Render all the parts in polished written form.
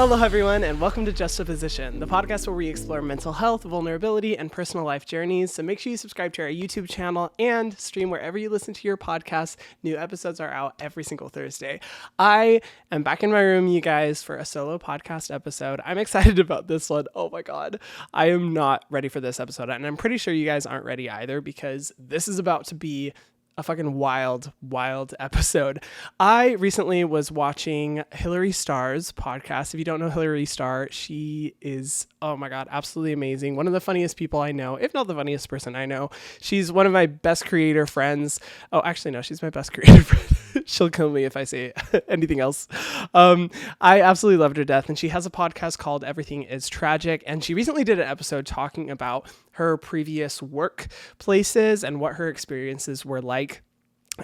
Hello, everyone, and welcome to Justaposition, the podcast where we explore mental health, vulnerability, and personal life journeys. So make sure you subscribe to our YouTube channel and stream wherever you listen to your podcasts. New episodes are out every single Thursday. I am back in my room, you guys, for a solo podcast episode. I'm excited about this one. Oh my God. I am not ready for this episode, and I'm pretty sure you guys aren't ready either, because this is about to be a fucking wild episode. I recently was watching Hillary Starr's podcast. If you don't know Hillary Starr, she is, oh my God, absolutely amazing. One of the funniest people I know, if not the funniest person I know. She's one of my best creator friends. Oh, actually, no, she's my best creator friend. She'll kill me if I say anything else. I absolutely loved her to death. And she has a podcast called Everything is Tragic. And she recently did an episode talking about her previous workplaces and what her experiences were like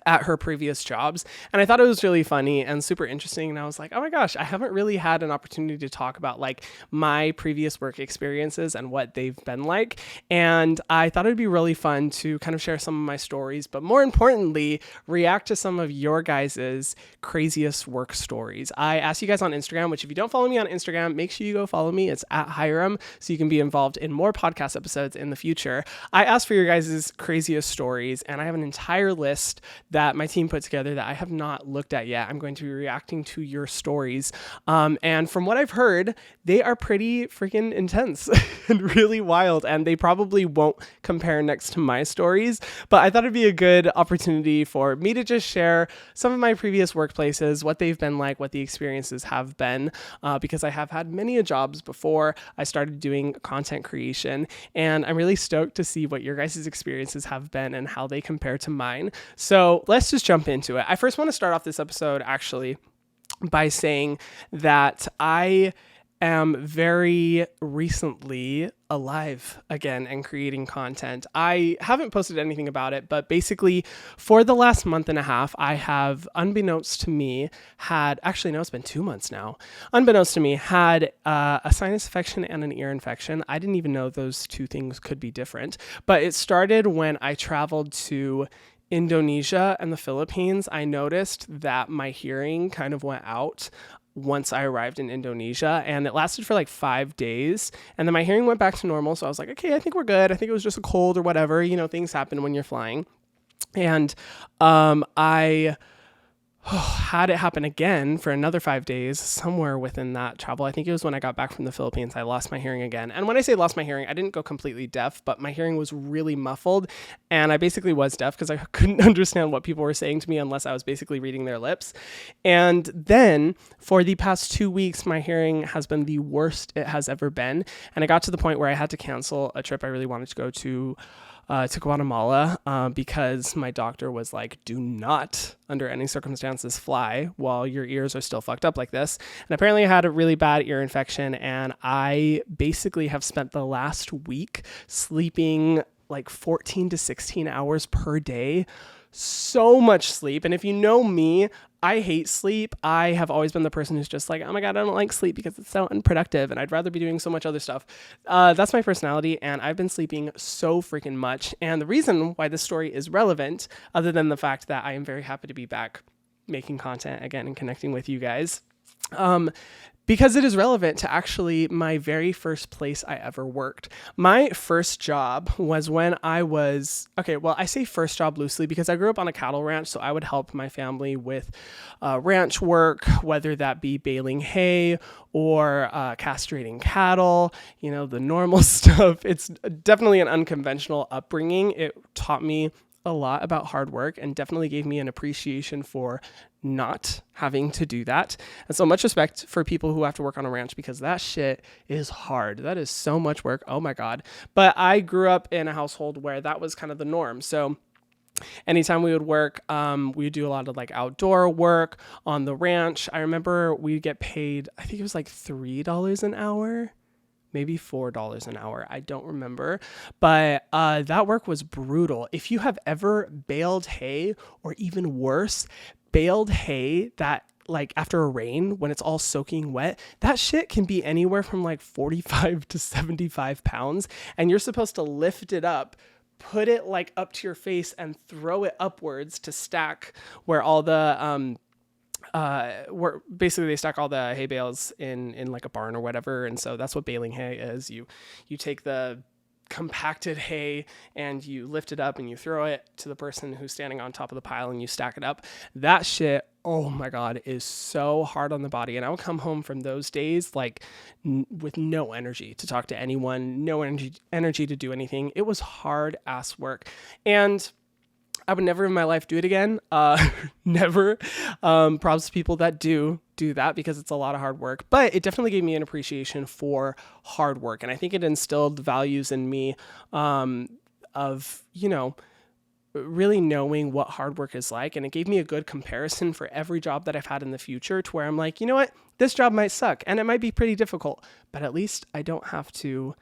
at her previous jobs. And I thought it was really funny and super interesting. And I was like, oh my gosh, I haven't really had an opportunity to talk about like my previous work experiences and what they've been like. And I thought it'd be really fun to kind of share some of my stories, but more importantly, react to some of your guys's craziest work stories. I asked you guys on Instagram, which if you don't follow me on Instagram, make sure you go follow me. It's at Hyram, so you can be involved in more podcast episodes in the future. I asked for your guys' craziest stories, and I have an entire list that my team put together that I have not looked at yet. I'm going to be reacting to your stories. And from what I've heard, they are pretty freaking intense and really wild, and they probably won't compare next to my stories, but I thought it'd be a good opportunity for me to just share some of my previous workplaces, what they've been like, what the experiences have been, because I have had many jobs before I started doing content creation, and I'm really stoked to see what your guys' experiences have been and how they compare to mine. So let's just jump into it. I first want to start off this episode actually by saying that I am very recently alive again and creating content. I haven't posted anything about it, but basically for the last month and a half, I have, unbeknownst to me, it's been 2 months now. Unbeknownst to me, had a sinus infection and an ear infection. I didn't even know those two things could be different, but it started when I traveled to Indonesia and the Philippines. I noticed that my hearing kind of went out once I arrived in Indonesia, and it lasted for like 5 days, and then my hearing went back to normal. So I was like, okay, I think we're good. I think it was just a cold or whatever, things happen when you're flying. And I had it happen again for another 5 days somewhere within that travel. I think it was when I got back from the Philippines, I lost my hearing again. And when I say lost my hearing, I didn't go completely deaf, but my hearing was really muffled. And I basically was deaf because I couldn't understand what people were saying to me unless I was basically reading their lips. And then for the past 2 weeks, my hearing has been the worst it has ever been. And I got to the point where I had to cancel a trip I really wanted to go to Guatemala because my doctor was like, do not under any circumstances fly while your ears are still fucked up like this. And apparently I had a really bad ear infection, and I basically have spent the last week sleeping like 14 to 16 hours per day. So much sleep. And if you know me, I hate sleep. I have always been the person who's just like, oh my God, I don't like sleep because it's so unproductive and I'd rather be doing so much other stuff. That's my personality, and I've been sleeping so freaking much. And the reason why this story is relevant, other than the fact that I am very happy to be back making content again and connecting with you guys, because it is relevant to actually my very first place I ever worked. My first job was when I was, I say first job loosely because I grew up on a cattle ranch, so I would help my family with ranch work, whether that be baling hay or castrating cattle, the normal stuff. It's definitely an unconventional upbringing. It taught me a lot about hard work and definitely gave me an appreciation for not having to do that. And so much respect for people who have to work on a ranch, because that shit is hard. That is so much work. Oh my God. But I grew up in a household where that was kind of the norm. So anytime we would work, we would do a lot of like outdoor work on the ranch. I remember we'd get paid, I think it was like $3 an hour. Maybe $4 an hour. I don't remember. But that work was brutal. If you have ever baled hay, or even worse, baled hay that like after a rain when it's all soaking wet, that shit can be anywhere from like 45 to 75 pounds. And you're supposed to lift it up, put it like up to your face and throw it upwards to stack where all the where basically they stack all the hay bales in like a barn or whatever. And so that's what baling hay is. You take the compacted hay and you lift it up and you throw it to the person who's standing on top of the pile and you stack it up. That shit, oh my God, is so hard on the body. And I would come home from those days like with no energy to talk to anyone, no energy to do anything. It was hard ass work. And I would never in my life do it again. Never. Props to people that do that because it's a lot of hard work. But it definitely gave me an appreciation for hard work. And I think it instilled values in me of, really knowing what hard work is like. And it gave me a good comparison for every job that I've had in the future to where I'm like, you know what? This job might suck and it might be pretty difficult, but at least I don't have to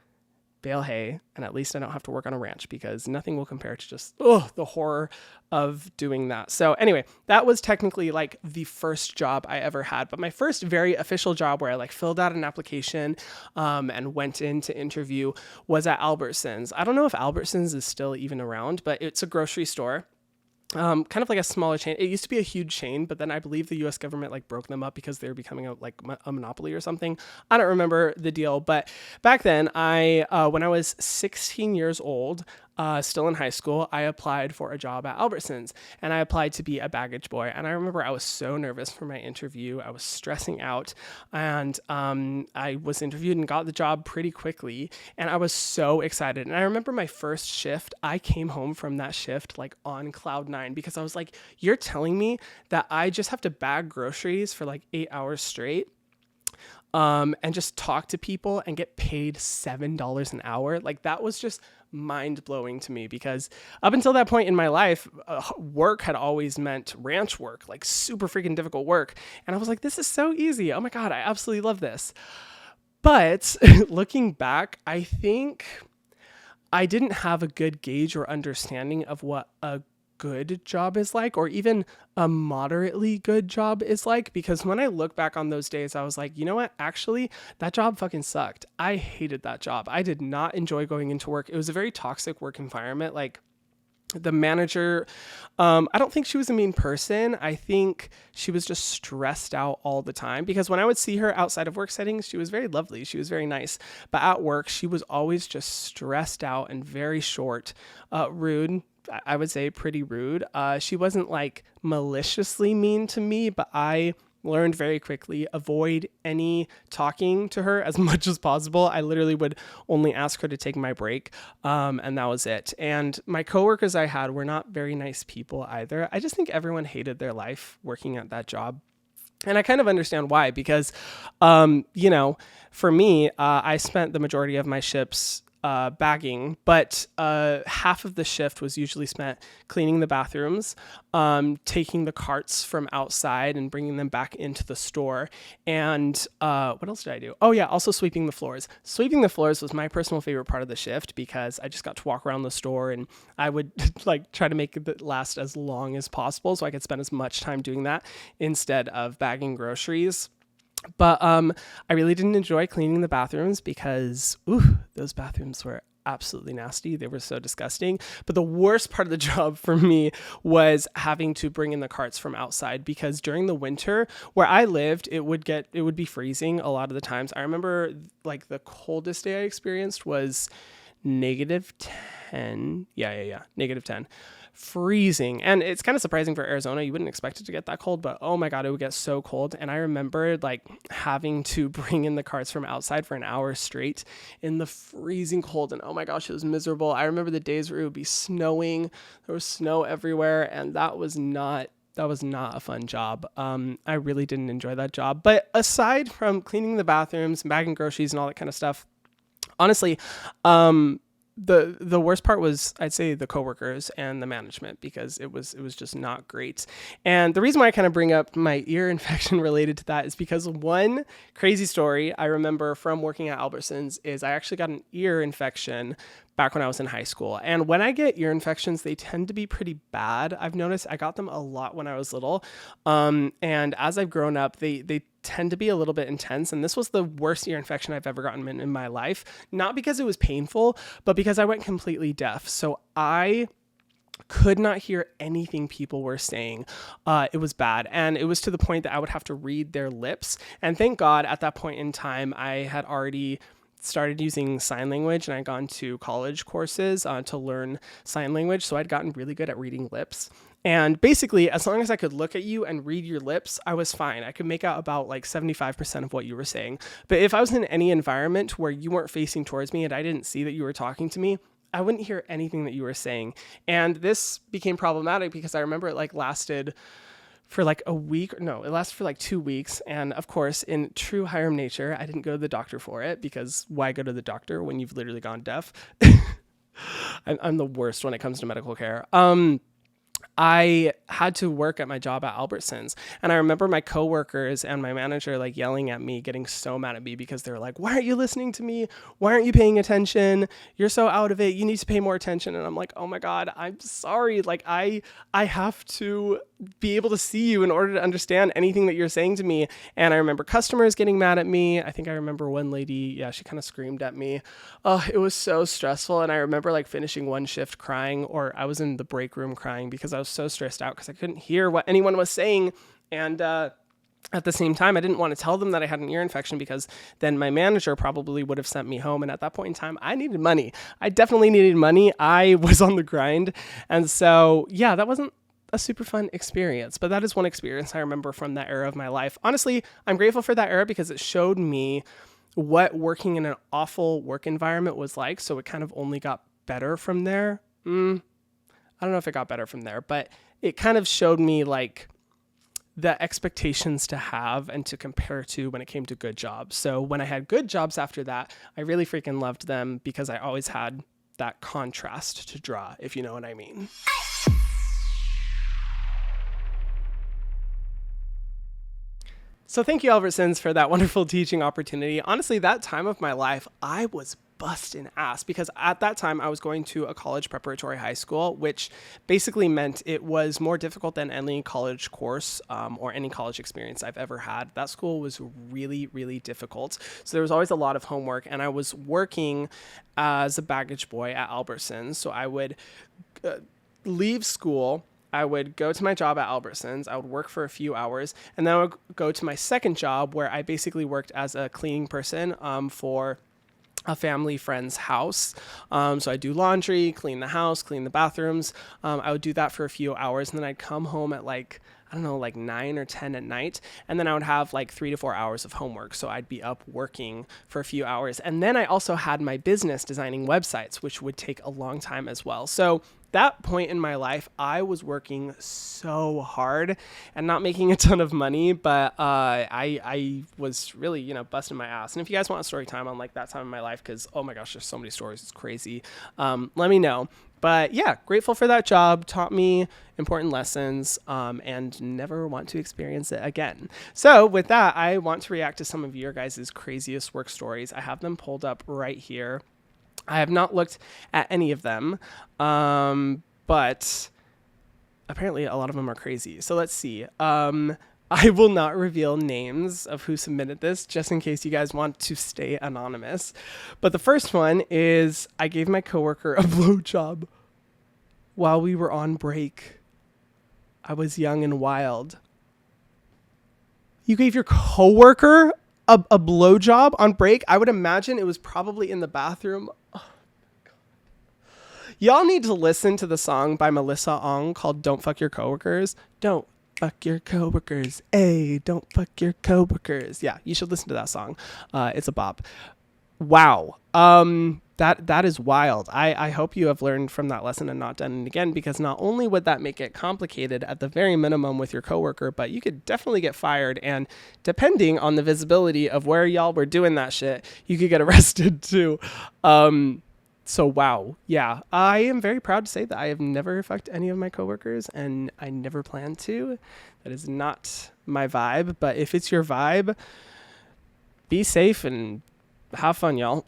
bale hay, and at least I don't have to work on a ranch because nothing will compare to just the horror of doing that. So anyway, that was technically like the first job I ever had, but my first very official job where I like filled out an application and went in to interview was at Albertsons. I don't know if Albertsons is still even around, but it's a grocery store. Kind of like a smaller chain. It used to be a huge chain, but then I believe the US government like broke them up because they were becoming a monopoly or something. I don't remember the deal, but back then when I was 16 years old, still in high school, I applied for a job at Albertsons and I applied to be a baggage boy. And I remember I was so nervous for my interview. I was stressing out and I was interviewed and got the job pretty quickly. And I was so excited. And I remember my first shift, I came home from that shift like on cloud nine because I was like, you're telling me that I just have to bag groceries for like 8 hours straight? And just talk to people and get paid $7 an hour. Like that was just mind blowing to me because up until that point in my life, work had always meant ranch work, like super freaking difficult work. And I was like, this is so easy. Oh my God, I absolutely love this. But looking back, I think I didn't have a good gauge or understanding of what a good job is like, or even a moderately good job is like, because when I look back on those days, I was like, you know what, actually that job fucking sucked. I hated that job. I did not enjoy going into work. It was a very toxic work environment. Like the manager, I don't think she was a mean person. I think she was just stressed out all the time because when I would see her outside of work settings, she was very lovely. She was very nice, but at work, she was always just stressed out and very short, rude. I would say pretty rude. She wasn't like maliciously mean to me, but I learned very quickly, avoid any talking to her as much as possible. I literally would only ask her to take my break. And that was it. And my coworkers I had were not very nice people either. I just think everyone hated their life working at that job. And I kind of understand why, because, for me, I spent the majority of my shifts bagging, but half of the shift was usually spent cleaning the bathrooms, taking the carts from outside and bringing them back into the store. And what else did I do? Oh yeah, also sweeping the floors. Sweeping the floors was my personal favorite part of the shift because I just got to walk around the store and I would like try to make it last as long as possible so I could spend as much time doing that instead of bagging groceries. But I really didn't enjoy cleaning the bathrooms because those bathrooms were absolutely nasty. They were so disgusting. But the worst part of the job for me was having to bring in the carts from outside because during the winter where I lived, it would be freezing a lot of the times. I remember like the coldest day I experienced was -10. Yeah. -10. Freezing. And it's kind of surprising for Arizona. You wouldn't expect it to get that cold, but oh my God, it would get so cold. And I remember like having to bring in the carts from outside for an hour straight in the freezing cold. And oh my gosh, it was miserable. I remember the days where it would be snowing. There was snow everywhere. And that was not a fun job. I really didn't enjoy that job. But aside from cleaning the bathrooms, bagging groceries and all that kind of stuff, honestly, the worst part was, I'd say, the coworkers and the management because it was just not great. And the reason why I kind of bring up my ear infection related to that is because one crazy story I remember from working at Albertsons is I actually got an ear infection back when I was in high school. And when I get ear infections, they tend to be pretty bad. I've noticed I got them a lot when I was little. And as I've grown up, they tend to be a little bit intense. And this was the worst ear infection I've ever gotten in my life. Not because it was painful, but because I went completely deaf. So I Could not hear anything people were saying. It was bad. And it was to the point that I would have to read their lips. And thank God at that point in time, I had already started using sign language, and I'd gone to college courses to learn sign language. So I'd gotten really good at reading lips. And basically, as long as I could look at you and read your lips, I was fine. I could make out about like 75% of what you were saying. But if I was in any environment where you weren't facing towards me and I didn't see that you were talking to me, I wouldn't hear anything that you were saying. And this became problematic because I remember it like lasted for like a week. No, it lasted for like 2 weeks. And of course, in true Hyram nature, I didn't go to the doctor for it, because why go to the doctor when you've literally gone deaf? I'm the worst when it comes to medical care. I had to work at my job at Albertsons, and I remember my coworkers and my manager like yelling at me, getting so mad at me because they were like, "Why aren't you listening to me? Why aren't you paying attention? You're so out of it. You need to pay more attention." And I'm like, "Oh my God, I'm sorry. Like I have to be able to see you in order to understand anything that you're saying to me." And I remember customers getting mad at me. I think I remember one lady, yeah, she kind of screamed at me. Oh, it was so stressful. And I remember like finishing one shift crying, or I was in the break room crying because I was so stressed out because I couldn't hear what anyone was saying. And at the same time, I didn't want to tell them that I had an ear infection, because then my manager probably would have sent me home. And at that point in time, I needed money. I definitely needed money. I was on the grind. And so, yeah, that wasn't a super fun experience, but that is one experience I remember from that era of my life. Honestly, I'm grateful for that era because it showed me what working in an awful work environment was like. So it kind of only got better from there. I don't know if it got better from there, but it kind of showed me like the expectations to have and to compare to when it came to good jobs. So when I had good jobs after that, I really freaking loved them because I always had that contrast to draw, if you know what I mean. So thank you, Albertsons, for that wonderful teaching opportunity. Honestly, that time of my life, I was busting ass because at that time I was going to a college preparatory high school, which basically meant it was more difficult than any college course or any college experience I've ever had. That school was really, really difficult. So there was always a lot of homework, and I was working as a baggage boy at Albertsons. So I would leave school, I would go to my job at Albertsons, I would work for a few hours, and then I would go to my second job where I basically worked as a cleaning person for a family friend's house. So I do laundry, clean the house, clean the bathrooms. I would do that for a few hours, and then I'd come home at like 9 or 10 at night. And then I would have like 3 to 4 hours of homework. So I'd be up working for a few hours. And then I also had my business designing websites, which would take a long time as well. So that point in my life, I was working so hard and not making a ton of money, but I was really, busting my ass. And if you guys want a story time on like that time in my life, because oh my gosh, there's so many stories, it's crazy. Let me know. But yeah, grateful for that job, taught me important lessons, and never want to experience it again. So with that, I want to react to some of your guys' craziest work stories. I have them pulled up right here. I have not looked at any of them, but apparently a lot of them are crazy. So let's see. I will not reveal names of who submitted this, just in case you guys want to stay anonymous. But the first one is, I gave my coworker a blowjob while we were on break. I was young and wild. You gave your coworker a blowjob on break? I would imagine it was probably in the bathroom. Oh, my God. Y'all need to listen to the song by Melissa Ong called Don't Fuck Your Coworkers. Don't fuck your coworkers. Hey, don't fuck your coworkers. Yeah, you should listen to that song. It's a bop. Wow. That is wild. I hope you have learned from that lesson and not done it again, because not only would that make it complicated at the very minimum with your coworker, but you could definitely get fired. And depending on the visibility of where y'all were doing that shit, you could get arrested too. So wow. Yeah, I am very proud to say that I have never fucked any of my coworkers, and I never plan to. That is not my vibe, but if it's your vibe, be safe and have fun, y'all.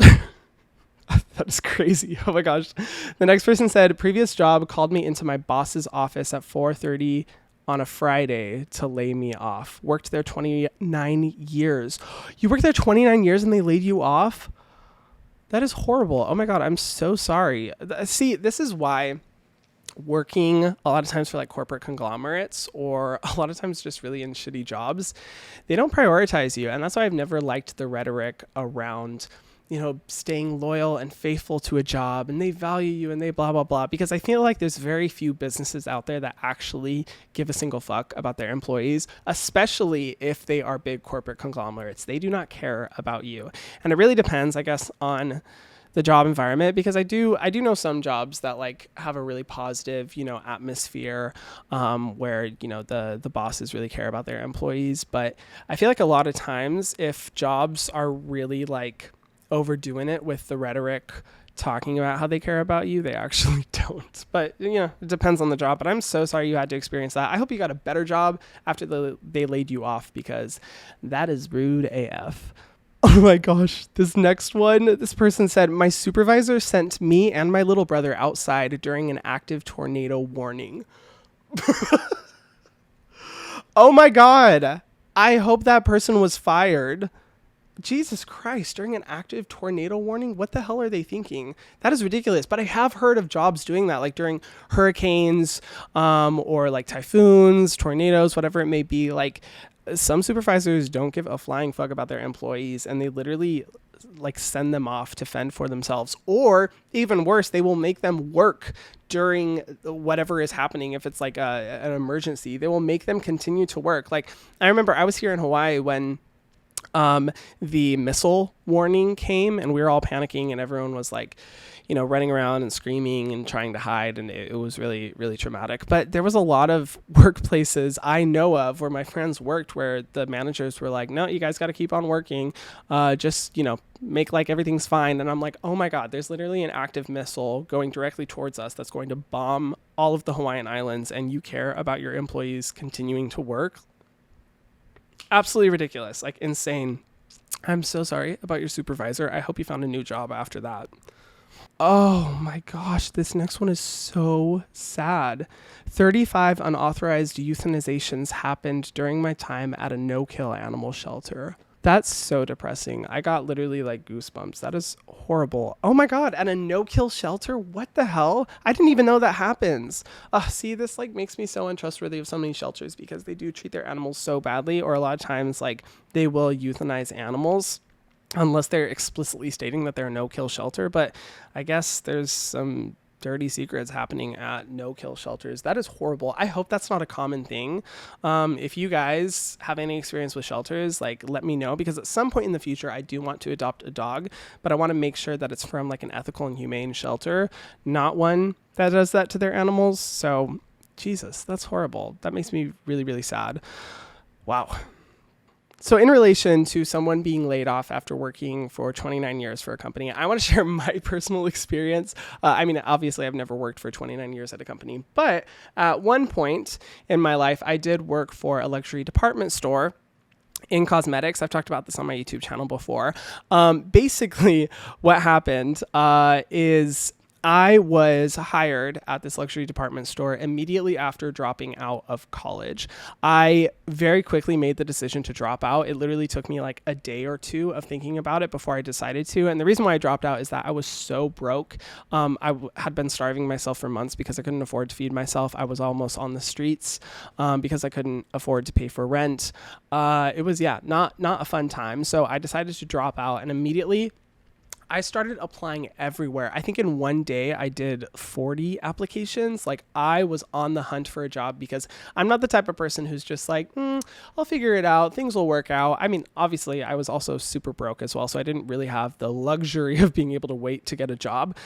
That is crazy. Oh my gosh. The next person said, previous job called me into my boss's office at 4:30 on a Friday to lay me off. Worked there 29 years. You worked there 29 years and they laid you off? That is horrible. Oh my God. I'm so sorry. See, this is why working a lot of times for like corporate conglomerates, or a lot of times just really in shitty jobs, they don't prioritize you. And that's why I've never liked the rhetoric around, staying loyal and faithful to a job, and they value you and they blah, blah, blah, because I feel like there's very few businesses out there that actually give a single fuck about their employees, especially if they are big corporate conglomerates. They do not care about you. And it really depends, I guess, on the job environment, because I do know some jobs that like have a really positive, atmosphere, where, the bosses really care about their employees. But I feel like a lot of times if jobs are really like overdoing it with the rhetoric talking about how they care about you, they actually don't. But it depends on the job. But I'm so sorry you had to experience that. I hope you got a better job after they laid you off, because that is rude AF. Oh my gosh, this next one, this person said, my supervisor sent me and my little brother outside during an active tornado warning. Oh my God, I hope that person was fired. Jesus Christ, during an active tornado warning? What the hell are they thinking? That is ridiculous. But I have heard of jobs doing that, like during hurricanes, or like typhoons, tornadoes, whatever it may be. Like, some supervisors don't give a flying fuck about their employees, and they literally like send them off to fend for themselves. Or even worse, they will make them work during whatever is happening. If it's like an emergency, they will make them continue to work. Like, I remember I was here in Hawaii when the missile warning came, and we were all panicking, and everyone was like, running around and screaming and trying to hide. And it was really, really traumatic. But there was a lot of workplaces I know of where my friends worked, where the managers were like, no, you guys got to keep on working. Just, make like everything's fine. And I'm like, oh my God, there's literally an active missile going directly towards us that's going to bomb all of the Hawaiian Islands, and you care about your employees continuing to work? Absolutely ridiculous. Like, insane. I'm so sorry about your supervisor. I hope you found a new job after that. Oh my gosh, this next one is so sad. 35 unauthorized euthanizations happened during my time at a no-kill animal shelter. That's so depressing. I got literally like goosebumps. That is horrible. Oh my God, at a no-kill shelter? What the hell? I didn't even know that happens. See, this like makes me so untrustworthy of so many shelters, because they do treat their animals so badly, or a lot of times like they will euthanize animals unless they're explicitly stating that they're a no-kill shelter. But I guess there's some dirty secrets happening at no-kill shelters. That is horrible. I hope that's not a common thing. If you guys have any experience with shelters, like, let me know, because at some point in the future, I do want to adopt a dog, but I want to make sure that it's from like an ethical and humane shelter, not one that does that to their animals. So, Jesus, that's horrible. That makes me really, really sad. Wow. So in relation to someone being laid off after working for 29 years for a company, I want to share my personal experience. Obviously, I've never worked for 29 years at a company, but at one point in my life, I did work for a luxury department store in cosmetics. I've talked about this on my YouTube channel before. Basically, what happened is I was hired at this luxury department store immediately after dropping out of college. I very quickly made the decision to drop out. It literally took me like a day or two of thinking about it before I decided to. And the reason why I dropped out is that I was so broke. Had been starving myself for months because I couldn't afford to feed myself. I was almost on the streets because I couldn't afford to pay for rent. It was, not a fun time. So I decided to drop out, and immediately I started applying everywhere. I think in one day I did 40 applications. Like, I was on the hunt for a job, because I'm not the type of person who's just like, I'll figure it out. Things will work out. I mean, obviously I was also super broke as well, so I didn't really have the luxury of being able to wait to get a job.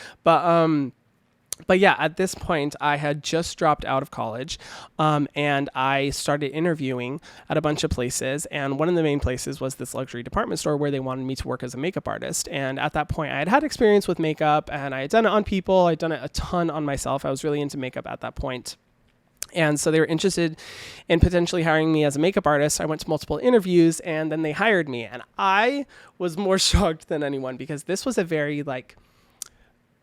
But yeah, at this point, I had just dropped out of college, and I started interviewing at a bunch of places. And one of the main places was this luxury department store where they wanted me to work as a makeup artist. And at that point, I had had experience with makeup, and I had done it on people. I'd done it a ton on myself. I was really into makeup at that point. And so they were interested in potentially hiring me as a makeup artist. I went to multiple interviews, and then they hired me. And I was more shocked than anyone, because this was a very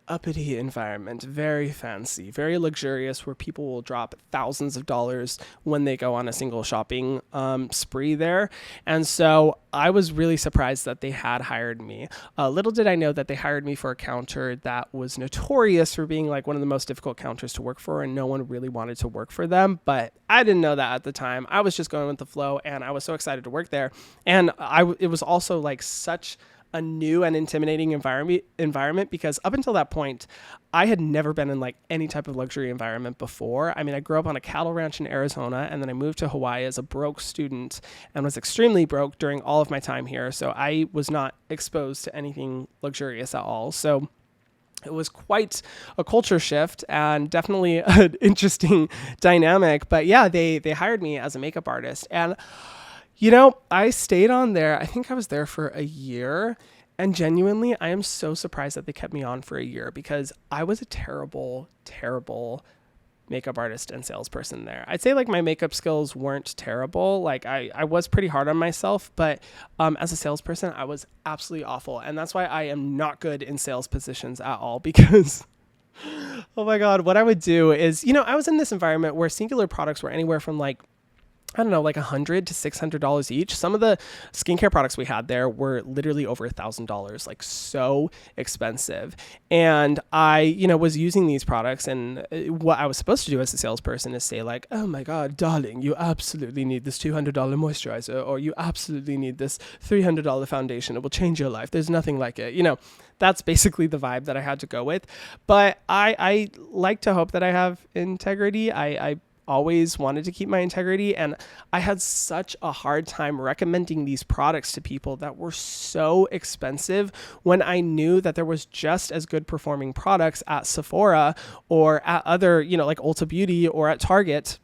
uppity environment, very fancy, very luxurious, where people will drop thousands of dollars when they go on a single shopping spree there. And so I was really surprised that they had hired me. Little did I know that they hired me for a counter that was notorious for being like one of the most difficult counters to work for, and no one really wanted to work for them. But I didn't know that at the time. I was just going with the flow, and I was so excited to work there. And it was also like such a new and intimidating environment because up until that point, I had never been in like any type of luxury environment before. I mean, I grew up on a cattle ranch in Arizona, and then I moved to Hawaii as a broke student and was extremely broke during all of my time here. So I was not exposed to anything luxurious at all. So it was quite a culture shift and definitely an interesting dynamic. But yeah, they hired me as a makeup artist, and I stayed on there. I think I was there for a year, and genuinely, I am so surprised that they kept me on for a year because I was a terrible, terrible makeup artist and salesperson there. I'd say like my makeup skills weren't terrible. Like I was pretty hard on myself, but as a salesperson, I was absolutely awful. And that's why I am not good in sales positions at all because oh my God, what I would do is, I was in this environment where singular products were anywhere from like $100 to $600 each. Some of the skincare products we had there were literally over $1,000, like so expensive. And I, was using these products, and what I was supposed to do as a salesperson is say like, oh my God, darling, you absolutely need this $200 moisturizer, or you absolutely need this $300 foundation. It will change your life. There's nothing like it. That's basically the vibe that I had to go with. But I like to hope that I have integrity. I always wanted to keep my integrity, and I had such a hard time recommending these products to people that were so expensive when I knew that there was just as good performing products at Sephora or at other, like Ulta Beauty or at Target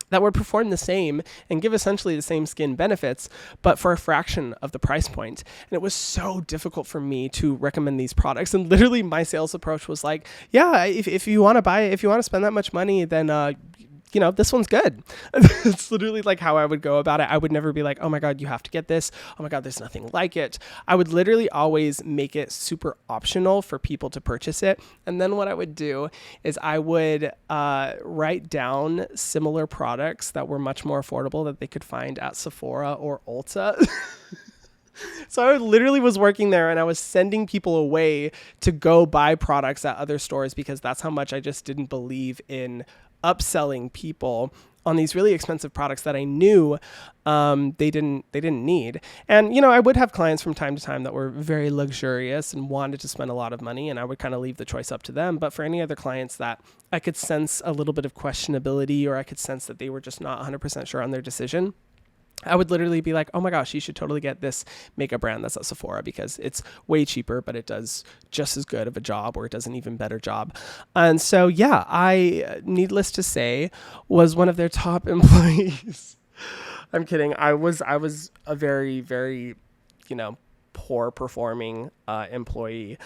that would perform the same and give essentially the same skin benefits, but for a fraction of the price point. And it was so difficult for me to recommend these products. And literally my sales approach was like, yeah, if you want to buy it, if you want to spend that much money, then this one's good. It's literally like how I would go about it. I would never be like, oh my God, you have to get this. Oh my God, there's nothing like it. I would literally always make it super optional for people to purchase it. And then what I would do is I would write down similar products that were much more affordable that they could find at Sephora or Ulta. So I literally was working there, and I was sending people away to go buy products at other stores because that's how much I just didn't believe in upselling people on these really expensive products that I knew they didn't need. And, I would have clients from time to time that were very luxurious and wanted to spend a lot of money, and I would kind of leave the choice up to them. But for any other clients that I could sense a little bit of questionability, or I could sense that they were just not 100% sure on their decision, I would literally be like, oh my gosh, you should totally get this makeup brand that's at Sephora because it's way cheaper, but it does just as good of a job, or it does an even better job. And so, yeah, I, needless to say, was one of their top employees. I'm kidding. I was a very, very, poor performing employee,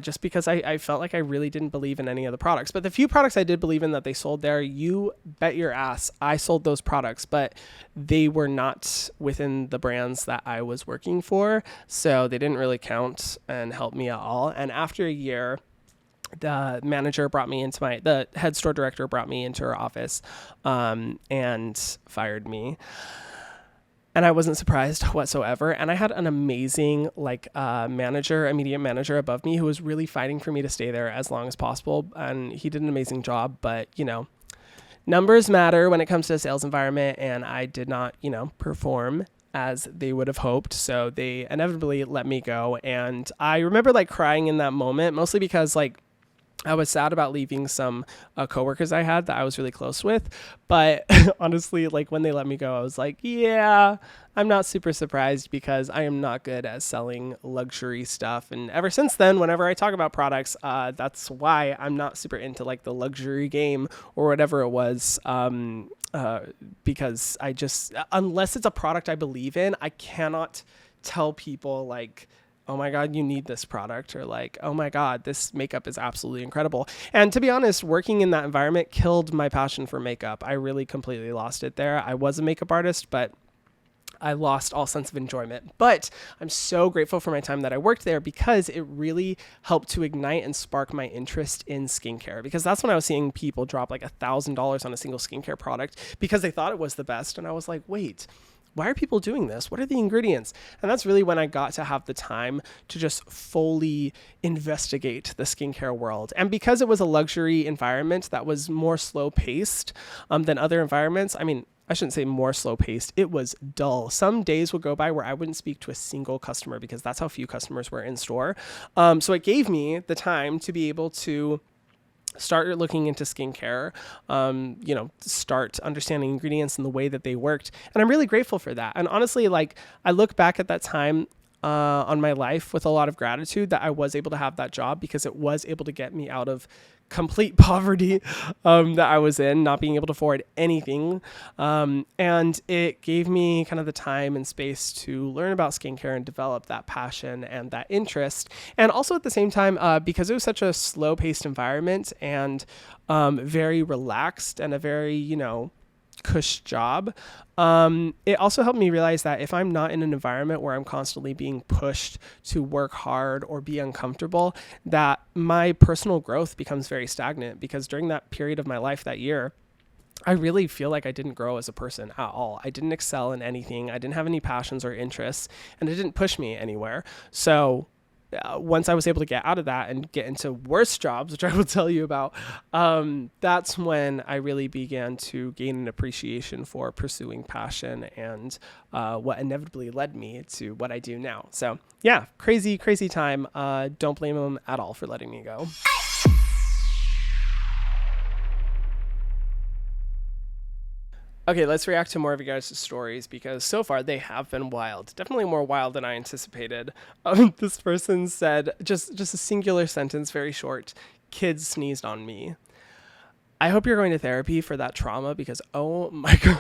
just because I felt like I really didn't believe in any of the products. But the few products I did believe in that they sold there, you bet your ass I sold those products, but they were not within the brands that I was working for, so they didn't really count and help me at all. And after a year, the manager brought me into the head store director brought me into her office and fired me. And I wasn't surprised whatsoever. And I had an amazing immediate manager above me who was really fighting for me to stay there as long as possible. And he did an amazing job. But, numbers matter when it comes to a sales environment. And I did not, perform as they would have hoped. So they inevitably let me go. And I remember crying in that moment, mostly because I was sad about leaving some coworkers I had that I was really close with. But honestly, when they let me go, I was like, yeah, I'm not super surprised because I am not good at selling luxury stuff. And ever since then, whenever I talk about products, that's why I'm not super into the luxury game or whatever it was. Because I just, unless it's a product I believe in, I cannot tell people oh my God, you need this product, or oh my God, this makeup is absolutely incredible. And to be honest, working in that environment killed my passion for makeup. I really completely lost it there. I was a makeup artist, but I lost all sense of enjoyment. But I'm so grateful for my time that I worked there because it really helped to ignite and spark my interest in skincare, because that's when I was seeing people drop like $1,000 on a single skincare product because they thought it was the best. And I was like, wait, why are people doing this? What are the ingredients? And that's really when I got to have the time to just fully investigate the skincare world. And because it was a luxury environment that was more slow paced than other environments, I mean, I shouldn't say more slow paced. It was dull. Some days would go by where I wouldn't speak to a single customer because that's how few customers were in store. So it gave me the time to be able to start looking into skincare, start understanding ingredients and the way that they worked. And I'm really grateful for that. And honestly, like, I look back at that time on my life with a lot of gratitude that I was able to have that job, because it was able to get me out of complete poverty that I was in, not being able to afford anything. And it gave me kind of the time and space to learn about skincare and develop that passion and that interest. And also at the same time, because it was such a slow paced environment and very relaxed and a very, cush job, it also helped me realize that if I'm not in an environment where I'm constantly being pushed to work hard or be uncomfortable, that my personal growth becomes very stagnant. Because during that period of my life that year, I really feel like I didn't grow as a person at all. I didn't excel in anything. I didn't have any passions or interests, and it didn't push me anywhere. So once I was able to get out of that and get into worse jobs, which I will tell you about, that's when I really began to gain an appreciation for pursuing passion and what inevitably led me to what I do now. So yeah, crazy time. Don't blame them at all for letting me go. Okay, let's react to more of you guys' stories, because so far they have been wild. Definitely more wild than I anticipated. This person said, just a singular sentence, very short, "Kids sneezed on me." I hope you're going to therapy for that trauma, because oh my God.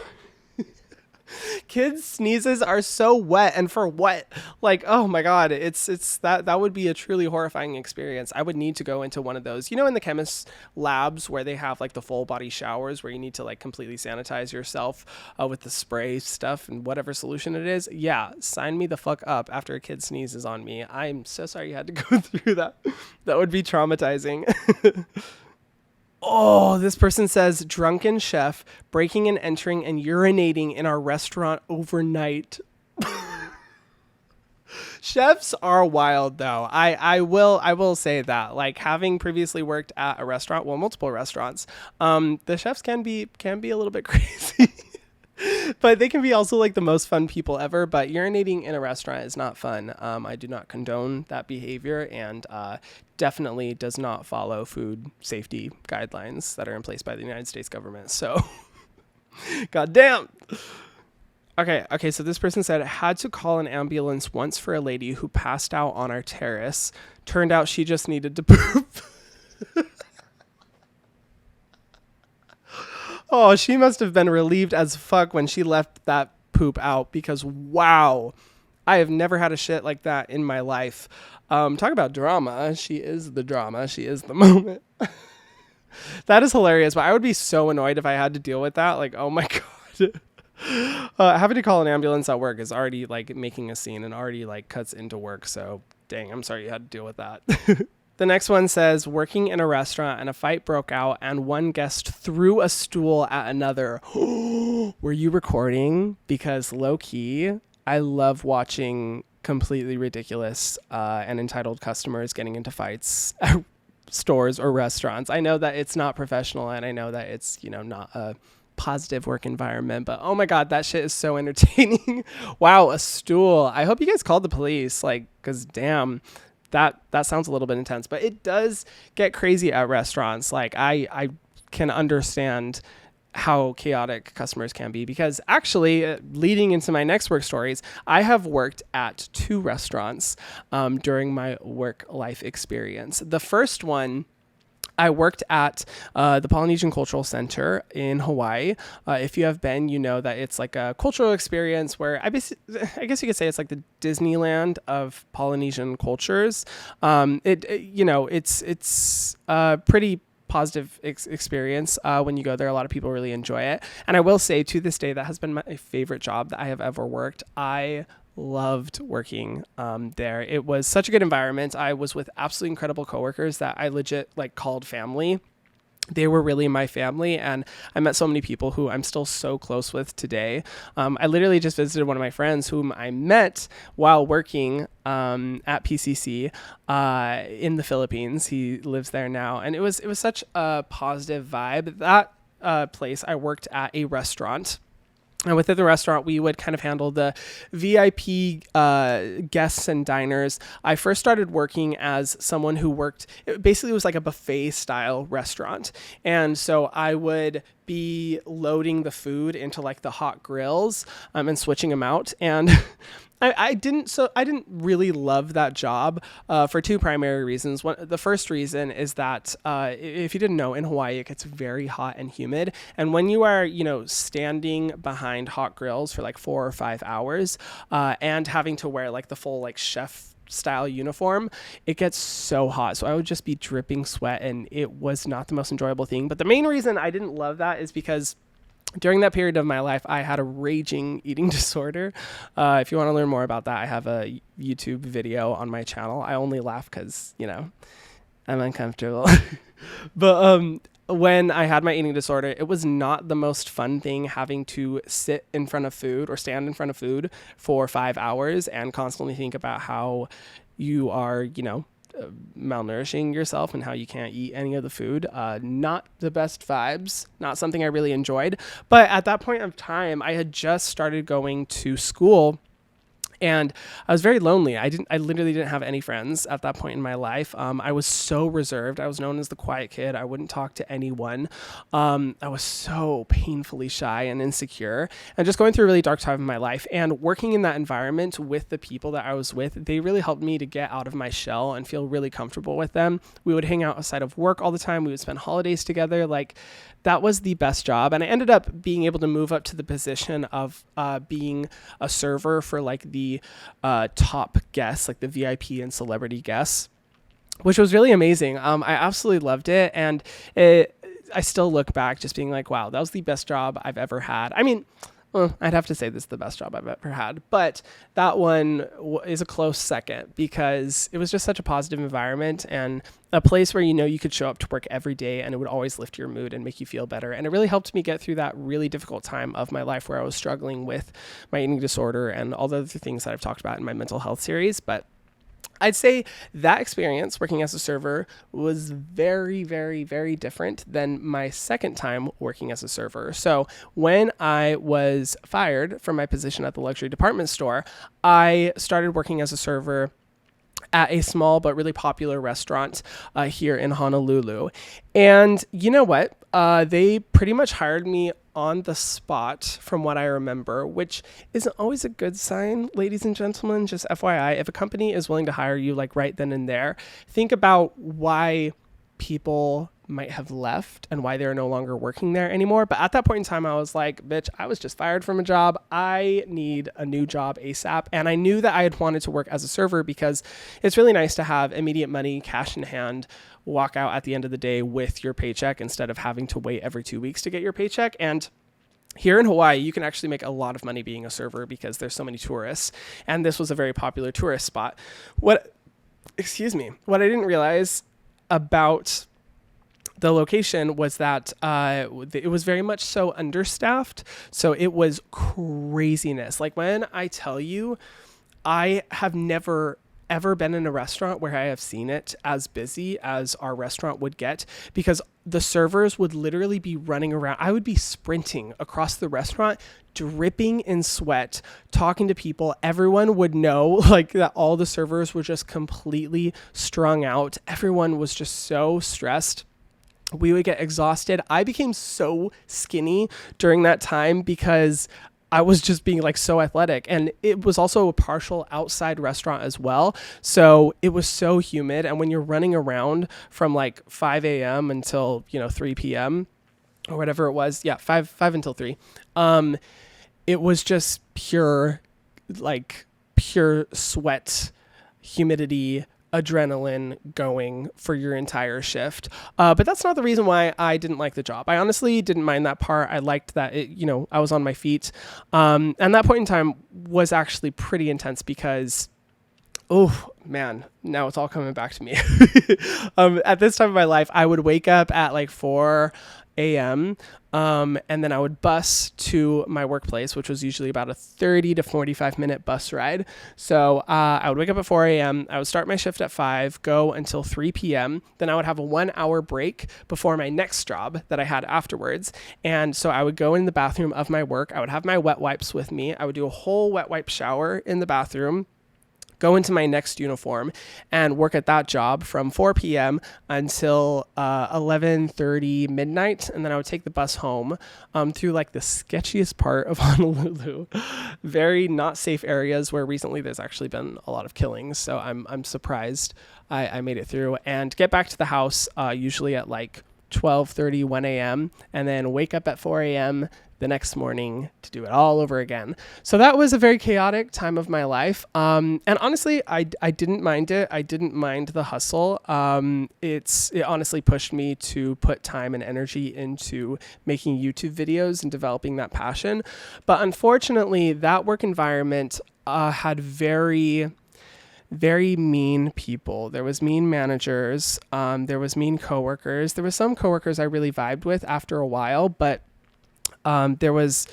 Kids' sneezes are so wet, and for what? Like, oh my God, it's that would be a truly horrifying experience. I would need to go into one of those, in the chemist labs where they have like the full body showers where you need to like completely sanitize yourself with the spray stuff and whatever solution it is. Yeah, sign me the fuck up after a kid sneezes on me. I'm so sorry you had to go through that. That would be traumatizing. Oh, this person says, "Drunken Chef breaking and entering and urinating in our restaurant overnight." Chefs are wild, though. I will say that, like, having previously worked at a restaurant, well, multiple restaurants, the chefs can be a little bit crazy. But they can be also like the most fun people ever. But urinating in a restaurant is not fun. I do not condone that behavior, and definitely does not follow food safety guidelines that are in place by the United States government. So, goddamn. Okay. So this person said, "Had to call an ambulance once for a lady who passed out on our terrace. Turned out she just needed to poop." Oh, she must have been relieved as fuck when she left that poop out, because wow, I have never had a shit like that in my life. Talk about drama. She is the drama. She is the moment. That is hilarious, but I would be so annoyed if I had to deal with that. Like, oh my God. Having to call an ambulance at work is already like making a scene and already like cuts into work. So dang, I'm sorry you had to deal with that. The next one says, "Working in a restaurant and a fight broke out and one guest threw a stool at another." Were you recording? Because low key, I love watching completely ridiculous and entitled customers getting into fights at stores or restaurants. I know that it's not professional, and I know that it's, not a positive work environment, but oh my God, that shit is so entertaining. Wow, a stool. I hope you guys called the police, like, because damn, that sounds a little bit intense. But it does get crazy at restaurants. Like, I can understand how chaotic customers can be, because actually, leading into my next work stories, I have worked at 2 restaurants during my work life experience. The first one, I worked at the Polynesian Cultural Center in Hawaii. If you have been, you know that it's like a cultural experience where I guess you could say it's like the Disneyland of Polynesian cultures. It's pretty positive experience when you go there. A lot of people really enjoy it. And I will say, to this day, that has been my favorite job that I have ever worked. I loved working there. It was such a good environment. I was with absolutely incredible coworkers that I legit like called family. They were really my family, and I met so many people who I'm still so close with today. I literally just visited one of my friends whom I met while working at PCC in the Philippines. He lives there now, and it was such a positive vibe. That place, I worked at a restaurant. And within the restaurant, we would kind of handle the VIP guests and diners. I first started working as someone who worked, it basically was like a buffet style restaurant. And so I would be loading the food into like the hot grills and switching them out. And I didn't really love that job for two primary reasons. The first reason is that if you didn't know, in Hawaii, it gets very hot and humid. And when you are, standing behind hot grills for like 4 or 5 hours and having to wear like the full like chef style uniform, it gets so hot. So I would just be dripping sweat, and it was not the most enjoyable thing. But the main reason I didn't love that is because during that period of my life, I had a raging eating disorder. If you want to learn more about that, I have a YouTube video on my channel. I only laugh because, I'm uncomfortable. But when I had my eating disorder, it was not the most fun thing having to sit in front of food or stand in front of food for 5 hours and constantly think about how you are, malnourishing yourself and how you can't eat any of the food. Not the best vibes, not something I really enjoyed. But at that point of time, I had just started going to school, and I was very lonely. I literally didn't have any friends at that point in my life. I was so reserved. I was known as the quiet kid. I wouldn't talk to anyone. I was so painfully shy and insecure, and just going through a really dark time in my life. And working in that environment with the people that I was with, they really helped me to get out of my shell and feel really comfortable with them. We would hang out outside of work all the time. We would spend holidays together. Like, that was the best job. And I ended up being able to move up to the position of being a server for like the top guests, like the VIP and celebrity guests, which was really amazing. I absolutely loved it. And I still look back just being like, wow, that was the best job I've ever had. I mean, I'd have to say this is the best job I've ever had, but that one is a close second because it was just such a positive environment and a place where, you could show up to work every day and it would always lift your mood and make you feel better. And it really helped me get through that really difficult time of my life where I was struggling with my eating disorder and all the other things that I've talked about in my mental health series. But I'd say that experience working as a server was very, very, very different than my second time working as a server. So when I was fired from my position at the luxury department store, I started working as a server at a small but really popular restaurant here in Honolulu. And you know what? They pretty much hired me on the spot from what I remember, which isn't always a good sign, ladies and gentlemen. Just FYI, if a company is willing to hire you like right then and there, think about why people might have left and why they're no longer working there anymore. But at that point in time, I was like, bitch, I was just fired from a job. I need a new job ASAP. And I knew that I had wanted to work as a server because it's really nice to have immediate money, cash in hand, walk out at the end of the day with your paycheck instead of having to wait every 2 weeks to get your paycheck. And here in Hawaii, you can actually make a lot of money being a server because there's so many tourists. And this was a very popular tourist spot. What I didn't realize about the location was that it was very much so understaffed. So it was craziness. Like, when I tell you, I have never ever been in a restaurant where I have seen it as busy as our restaurant would get, because the servers would literally be running around. I would be sprinting across the restaurant, dripping in sweat, talking to people. Everyone would know like that all the servers were just completely strung out. Everyone was just so stressed. We would get exhausted. I became so skinny during that time because I was just being like so athletic, and it was also a partial outside restaurant as well. So it was so humid. And when you're running around from like 5 a.m. until, 3 p.m. or whatever it was. Yeah. 5 until 3. It was just pure sweat, humidity, adrenaline going for your entire shift. But that's not the reason why I didn't like the job. I honestly didn't mind that part. I liked that I was on my feet. And that point in time was actually pretty intense because, oh man, now it's all coming back to me. At this time of my life, I would wake up at like 4 a.m. And then I would bus to my workplace, which was usually about a 30 to 45 minute bus ride. So I would wake up at 4 a.m. I would start my shift at 5, go until 3 p.m. Then I would have a 1 hour break before my next job that I had afterwards. And so I would go in the bathroom of my work. I would have my wet wipes with me. I would do a whole wet wipe shower in the bathroom, go into my next uniform and work at that job from 4 p.m. until 11:30 midnight. And then I would take the bus home through like the sketchiest part of Honolulu, very not safe areas where recently there's actually been a lot of killings. So I'm surprised I made it through, and get back to the house usually at like 12:30, 1 a.m. and then wake up at 4 a.m. the next morning to do it all over again. So that was a very chaotic time of my life. And honestly, I didn't mind it. I didn't mind the hustle. It honestly pushed me to put time and energy into making YouTube videos and developing that passion. But unfortunately, that work environment had very mean people. There was mean managers. There was mean coworkers. There were some coworkers I really vibed with after a while, but there was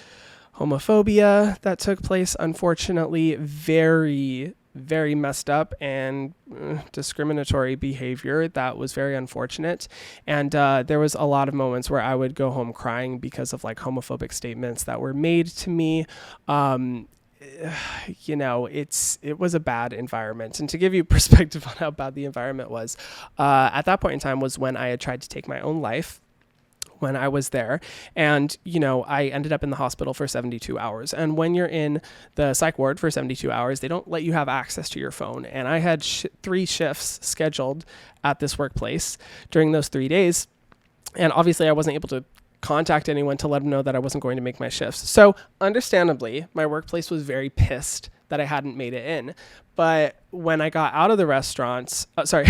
homophobia that took place, unfortunately, very, very messed up and discriminatory behavior that was very unfortunate. And there was a lot of moments where I would go home crying because of like homophobic statements that were made to me. It was a bad environment. And to give you perspective on how bad the environment was, at that point in time was when I had tried to take my own life when I was there. And, I ended up in the hospital for 72 hours. And when you're in the psych ward for 72 hours, they don't let you have access to your phone. And I had 3 shifts scheduled at this workplace during those 3 days. And obviously I wasn't able to contact anyone to let them know that I wasn't going to make my shifts. So understandably, my workplace was very pissed that I hadn't made it in. But when I got out of the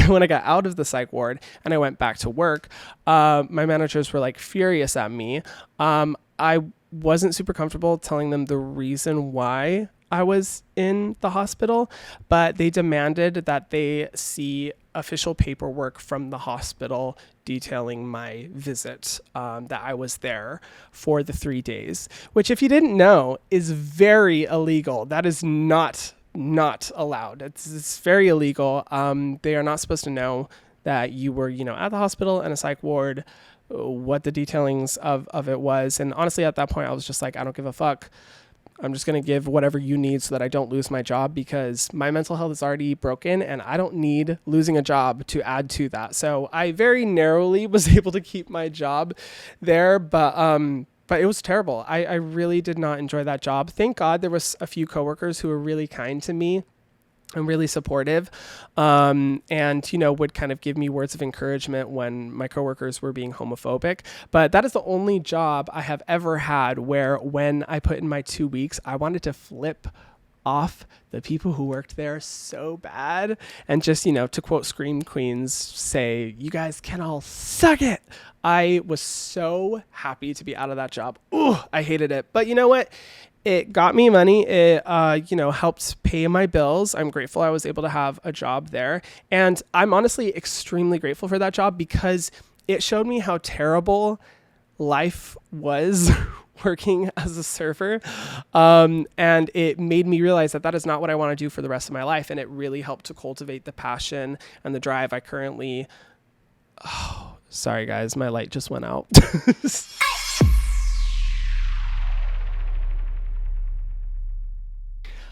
when I got out of the psych ward and I went back to work, my managers were like furious at me. I wasn't super comfortable telling them the reason why I was in the hospital, but they demanded that they see official paperwork from the hospital detailing my visit, that I was there for the 3 days, which, if you didn't know, is very illegal. That is not allowed. It's very illegal. They are not supposed to know that you were, at the hospital and a psych ward, what the detailings of it was. And honestly, at that point, I was just like, I don't give a fuck. I'm just going to give whatever you need so that I don't lose my job, because my mental health is already broken and I don't need losing a job to add to that. So I very narrowly was able to keep my job there, but it was terrible. I really did not enjoy that job. Thank God there was a few coworkers who were really kind to me and really supportive, and, would kind of give me words of encouragement when my coworkers were being homophobic. But that is the only job I have ever had where, when I put in my 2 weeks, I wanted to flip off the people who worked there so bad and just, to quote Scream Queens, say, "You guys can all suck it." I was so happy to be out of that job. Ooh, I hated it. But you know what? It got me money. It, helped pay my bills. I'm grateful I was able to have a job there. And I'm honestly extremely grateful for that job, because it showed me how terrible life was working as a server. And it made me realize that is not what I want to do for the rest of my life. And it really helped to cultivate the passion and the drive I currently... Oh, sorry guys, my light just went out.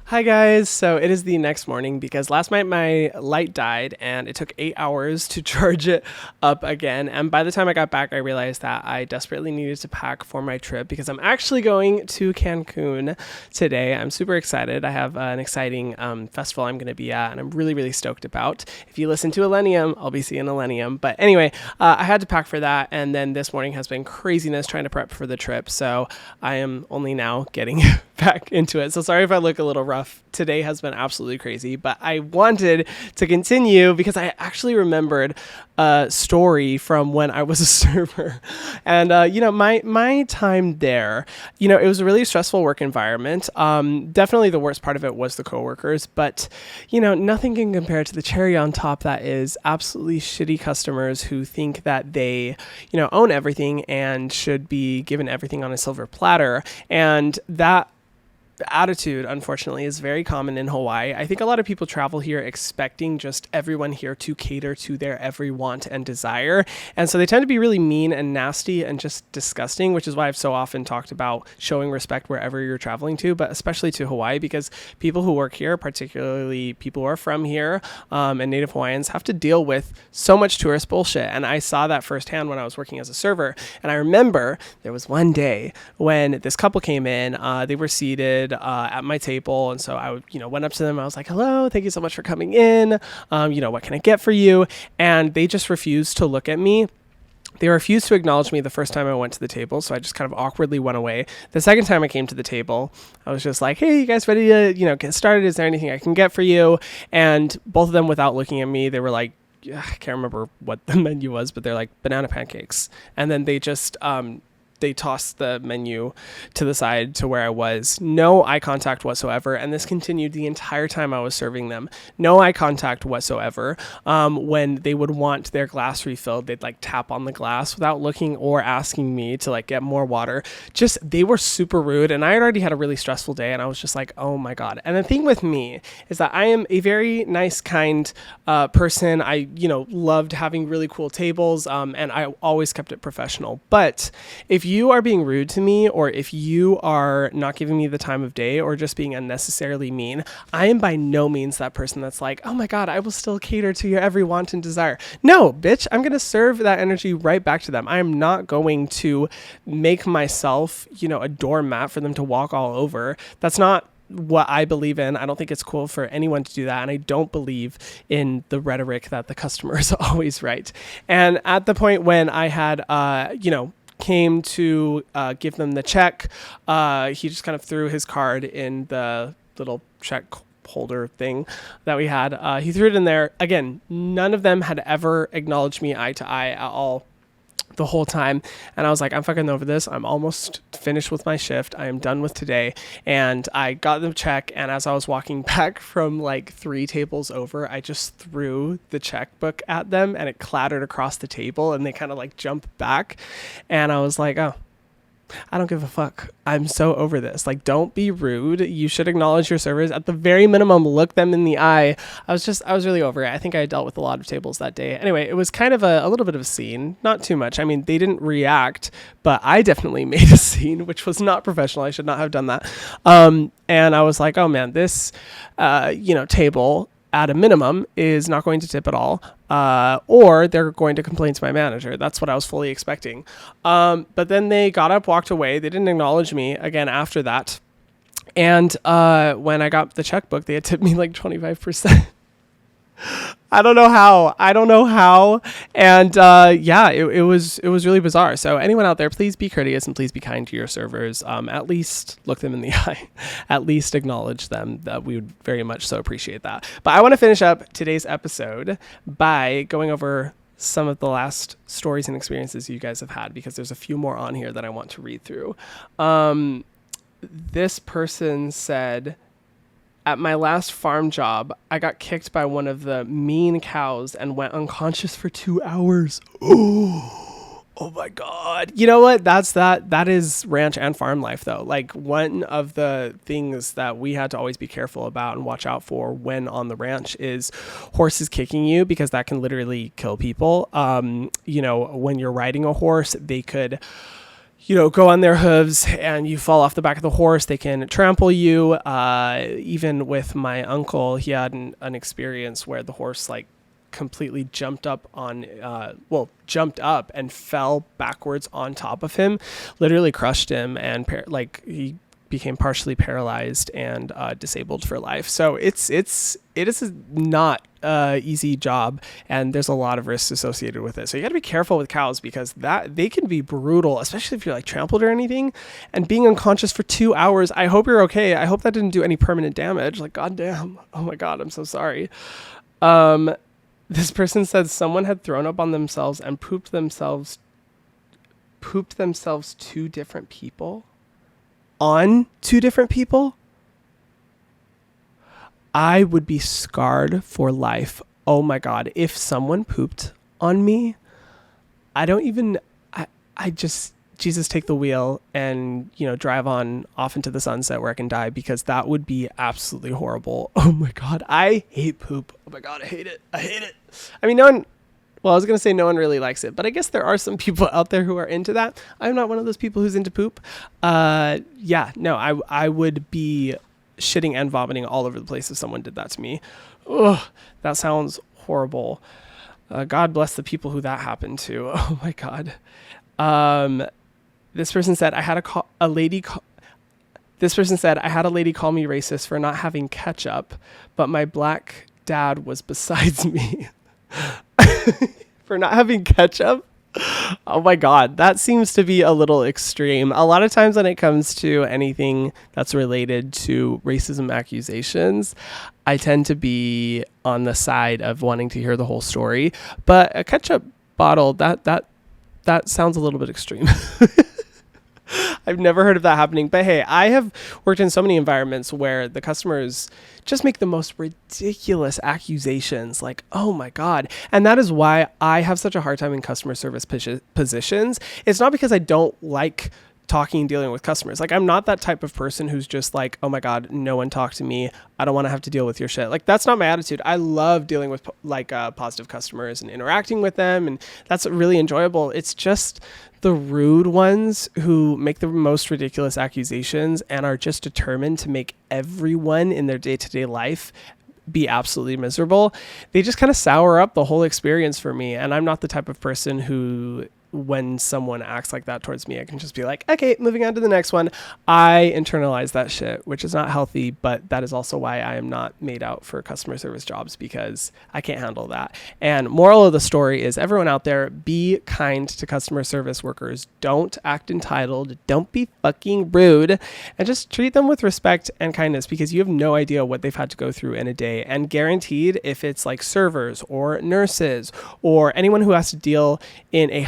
Hi guys, so it is the next morning because last night my light died and it took 8 hours to charge it up again. And by the time I got back, I realized that I desperately needed to pack for my trip because I'm actually going to Cancun today. I'm super excited. I have an exciting festival I'm going to be at and I'm really, really stoked about. If you listen to Illenium, I'll be seeing Illenium. But anyway, I had to pack for that. And then this morning has been craziness trying to prep for the trip. So I am only now getting back into it. So sorry if I look a little rough. Today has been absolutely crazy, but I wanted to continue because I actually remembered a story from when I was a server. And, my time there, it was a really stressful work environment. Definitely the worst part of it was the coworkers, but, nothing can compare to the cherry on top that is absolutely shitty customers who think that they, own everything and should be given everything on a silver platter. And that attitude, unfortunately, is very common in Hawaii. I think a lot of people travel here expecting just everyone here to cater to their every want and desire. And so they tend to be really mean and nasty and just disgusting, which is why I've so often talked about showing respect wherever you're traveling to, but especially to Hawaii, because people who work here, particularly people who are from here, and Native Hawaiians, have to deal with so much tourist bullshit. And I saw that firsthand when I was working as a server. And I remember there was one day when this couple came in, they were seated at my table. And so I went up to them. I was like, hello, thank you so much for coming in. What can I get for you? And they just refused to look at me. They refused to acknowledge me the first time I went to the table, so I just kind of awkwardly went away. The second time I came to the table, I was just like, hey, you guys ready to, get started? Is there anything I can get for you? And both of them, without looking at me, they were like, I can't remember what the menu was, but they're like banana pancakes. And then they just they tossed the menu to the side to where I was. No eye contact whatsoever. And this continued the entire time I was serving them. No eye contact whatsoever. When they would want their glass refilled, they'd like tap on the glass without looking or asking me to like get more water. Just, they were super rude. And I had already had a really stressful day. And I was just like, oh my God. And the thing with me is that I am a very nice, kind person. I, loved having really cool tables. And I always kept it professional. But if you are being rude to me, or if you are not giving me the time of day, or just being unnecessarily mean, I am by no means that person that's like, oh my God, I will still cater to your every want and desire. No, bitch, I'm going to serve that energy right back to them. I am not going to make myself, a doormat for them to walk all over. That's not what I believe in. I don't think it's cool for anyone to do that. And I don't believe in the rhetoric that the customer is always right. And at the point when I had, came to give them the check, he just kind of threw his card in the little check holder thing that we had. He threw it in there. Again, none of them had ever acknowledged me eye to eye at all the whole time. And I was like, I'm fucking over this. I'm almost finished with my shift. I am done with today. And I got the check. And as I was walking back from like 3 tables over, I just threw the checkbook at them and it clattered across the table and they kind of like jumped back. And I was like, oh, I don't give a fuck. I'm so over this. Like, don't be rude. You should acknowledge your servers. At the very minimum, look them in the eye. I was really over it. I think I dealt with a lot of tables that day. Anyway, it was kind of a little bit of a scene. Not too much. I mean, they didn't react, but I definitely made a scene, which was not professional. I should not have done that. And I was like, oh man, this, table at a minimum is not going to tip at all, or they're going to complain to my manager. That's what I was fully expecting. But then they got up, walked away. They didn't acknowledge me again after that. And when I got the checkbook, they had tipped me like 25%. I don't know how. And it was really bizarre. So anyone out there, please be courteous and please be kind to your servers. At least look them in the eye. At least acknowledge them. We would very much so appreciate that. But I want to finish up today's episode by going over some of the last stories and experiences you guys have had, because there's a few more on here that I want to read through. This person said, at my last farm job, I got kicked by one of the mean cows and went unconscious for 2 hours. Oh my God. You know what? That is ranch and farm life though. Like, one of the things that we had to always be careful about and watch out for when on the ranch is horses kicking you, because that can literally kill people. When you're riding a horse, they could go on their hooves and you fall off the back of the horse. They can trample you. Even with my uncle, he had an experience where the horse completely jumped up and fell backwards on top of him, literally crushed him, and he became partially paralyzed and disabled for life. So it is not easy job, and there's a lot of risks associated with it. So you got to be careful with cows, because they can be brutal, especially if you're like trampled or anything, and being unconscious for 2 hours. I hope you're okay. I hope that didn't do any permanent damage. Like, goddamn. Oh my God, I'm so sorry. This person said someone had thrown up on themselves and pooped themselves 2 different people on 2 different people. I would be scarred for life. Oh my God. If someone pooped on me, I just, Jesus, take the wheel and, drive on off into the sunset where I can die, because that would be absolutely horrible. Oh my God. I hate poop. Oh my God. I hate it. I mean, I was going to say no one really likes it, but I guess there are some people out there who are into that. I'm not one of those people who's into poop. I would be shitting and vomiting all over the place if someone did that to me. Ugh, that sounds horrible. God bless the people who that happened to. Oh my God. This person said I had a lady call me racist for not having ketchup, but my black dad was besides me. For not having ketchup? Oh my God, that seems to be a little extreme. A lot of times when it comes to anything that's related to racism accusations, I tend to be on the side of wanting to hear the whole story. But a ketchup bottle, that sounds a little bit extreme. I've never heard of that happening. But hey, I have worked in so many environments where the customers just make the most ridiculous accusations, like, oh my God. And that is why I have such a hard time in customer service positions. It's not because I don't like talking and dealing with customers. Like, I'm not that type of person who's just like, oh my God, no one talk to me. I don't want to have to deal with your shit. Like, that's not my attitude. I love dealing with positive customers and interacting with them. And that's really enjoyable. It's just the rude ones who make the most ridiculous accusations and are just determined to make everyone in their day-to-day life be absolutely miserable. They just kind of sour up the whole experience for me. And I'm not the type of person who, when someone acts like that towards me, I can just be like, okay, moving on to the next one. I internalize that shit, which is not healthy, but that is also why I am not made out for customer service jobs, because I can't handle that. And moral of the story is, everyone out there, be kind to customer service workers. Don't act entitled. Don't be fucking rude, and just treat them with respect and kindness, because you have no idea what they've had to go through in a day. And guaranteed, if it's like servers or nurses or anyone who has to deal in a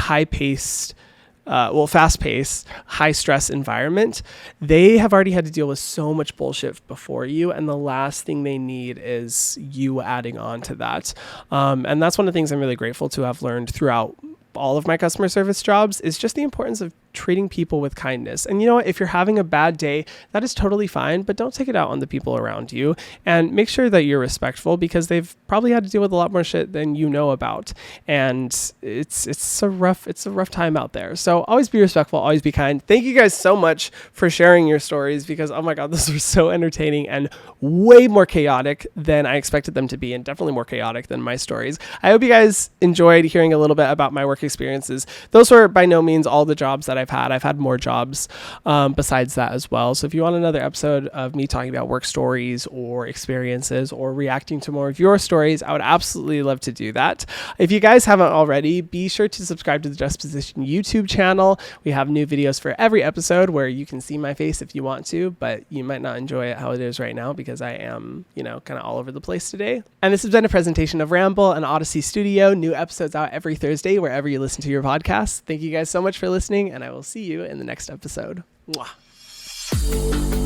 fast-paced, high-stress environment, they have already had to deal with so much bullshit before you, and the last thing they need is you adding on to that. And that's one of the things I'm really grateful to have learned throughout all of my customer service jobs, is just the importance of treating people with kindness. And you know what? If you're having a bad day, that is totally fine, but don't take it out on the people around you, and make sure that you're respectful, because they've probably had to deal with a lot more shit than you know about. And it's a rough time out there. So always be respectful, always be kind. Thank you guys so much for sharing your stories, because oh my God, those were so entertaining and way more chaotic than I expected them to be, and definitely more chaotic than my stories. I hope you guys enjoyed hearing a little bit about my work experiences. Those were by no means all the jobs that I've had more jobs besides that as well. So if you want another episode of me talking about work stories or experiences or reacting to more of your stories, I would absolutely love to do that. If you guys haven't already, be sure to subscribe to the Justaposition YouTube channel. We have new videos for every episode where you can see my face if you want to, but you might not enjoy it how it is right now, because I am, kind of all over the place today. And this has been a presentation of Ramble and Odyssey Studio. New episodes out every Thursday wherever you listen to your podcasts. Thank you guys so much for listening, and I will see you in the next episode. Mwah.